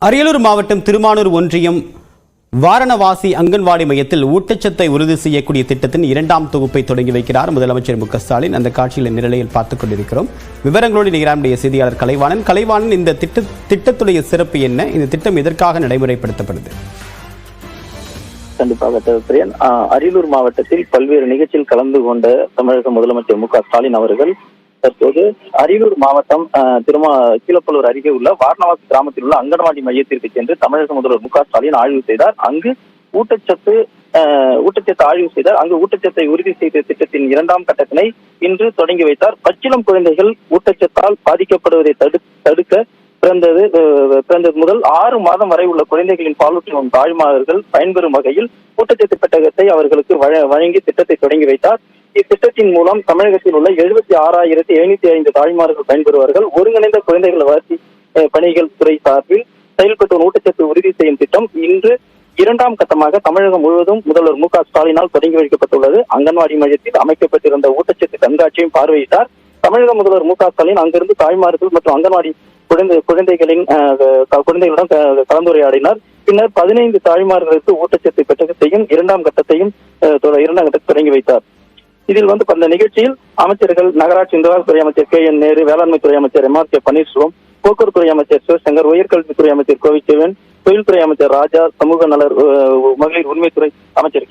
அரியலூர் மாவட்டம் திருமானூர் ஒன்றியம் வாரணவாசி அங்கன்வாடி மையத்தில் ஊட்டச்சத்தை உறுதி செய்யக்கூடிய திட்டத்தின் 2ஆம் தொகுப்பை தொடங்கி வைக்கிறார் முதலமைச்சர் மு.க.ஸ்டாலின். அந்த காட்சியில் நிரலையில் பார்த்துக் கொண்டிருக்கிறோம். விவரங்களோடு நிகரானுடைய செய்தியாளர் கலைவாணன், இந்த திட்டத்துடைய சிறப்பு என்ன? இந்த திட்டம் எதற்காக நடைமுறைப்படுத்தப்படுது? கண்டிப்பாக பிரியன், அரியலூர் மாவட்டத்தில் பல்வேறு நிகழ்ச்சியில் கலந்து கொண்ட தமிழக முதலமைச்சர் மு.க.ஸ்டாலின் அவர்கள் தற்போது அரியலூர் மாவட்டம் கீழப்பள்ளூர் அருகே உள்ள வாரணவாசி கிராமத்தில் உள்ள அங்கன்வாடி மையத்திற்கு சென்று தமிழக முதல்வர் மு.க.ஸ்டாலின் ஆய்வு செய்தார். அங்கு ஊட்டச்சத்து ஆய்வு செய்தார். அங்கு ஊட்டச்சத்தை உறுதி செய்த திட்டத்தின் 2ஆம் கட்டத்தினை இன்று தொடங்கி வைத்தார். பச்சிளம் குழந்தைகள் ஊட்டச்சத்தால் பாதிக்கப்படுவதை தடுக்க பிறந்தது முதல் 6 மாதம் வரை உள்ள குழந்தைகளின் பாலூட்டும் தாய்மார்கள் பயன்பெறும் வகையில் ஊட்டச்சத்து பெட்டகத்தை அவர்களுக்கு வழங்கி திட்டத்தை தொடங்கி வைத்தார். இத்திட்டத்தின் மூலம் தமிழகத்தில் உள்ள 76,705 தாய்மார்கள் பயன்பெறுவார்கள். ஒருங்கிணைந்த குழந்தைகள் வளர்ச்சி பணிகள் துறை சார்பில் செயல்பட்டு ஊட்டச்சத்து உறுதி செய்யும் திட்டம் இன்று 2ஆம் கட்டமாக தமிழகம் முழுவதும் முதல்வர் மு.க.ஸ்டாலினால் தொடங்கி வைக்கப்பட்டுள்ளது. அங்கன்வாடி மையத்தில் அமைக்கப்பட்டிருந்த ஊட்டச்சத்து கண்காட்சியும் பார்வையிட்டார். தமிழக முதல்வர் மு.க.ஸ்டாலின் அங்கிருந்து தாய்மார்கள் மற்றும் அங்கன்வாடி குழந்தைகளுடன் கலந்துரையாடினார். பின்னர் 15 தாய்மார்களுக்கு ஊட்டச்சத்து பெட்டகத்தையும் 2ஆம் கட்டத்தையும் தொடங்கி வைத்தார். இதில் அந்த நிகழ்ச்சியில் அமைச்சர்கள் நகராட்சி நிர்வாகத்துறை அமைச்சர் K.N. நேரு, வேளாண்மைத்துறை அமைச்சர் M.R.K. பன்னீர்செல்வம், போக்குவரத்துறை அமைச்சர் சிவசங்கர், உயர்கல்வித்துறை அமைச்சர் கோவிச்செல்வன், தொழில்துறை அமைச்சர் ராஜா, சமூக நலர் மகளிர் உரிமைத்துறை அமைச்சர்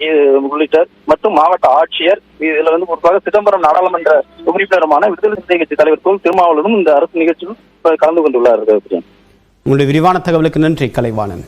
உள்ளிட்ட மற்றும் மாவட்ட ஆட்சியர், இதுல பொறுப்பாக சிதம்பரம் நாடாளுமன்ற உறுப்பினருமான விடுதலை சிறுத்தை கட்சி தலைவர் திருமாவளவனும் இந்த அரசு நிகழ்ச்சியில் கலந்து கொண்டுள்ளார். உங்களுடைய விரிவான தகவலுக்கு நன்றி கலைவாணன்.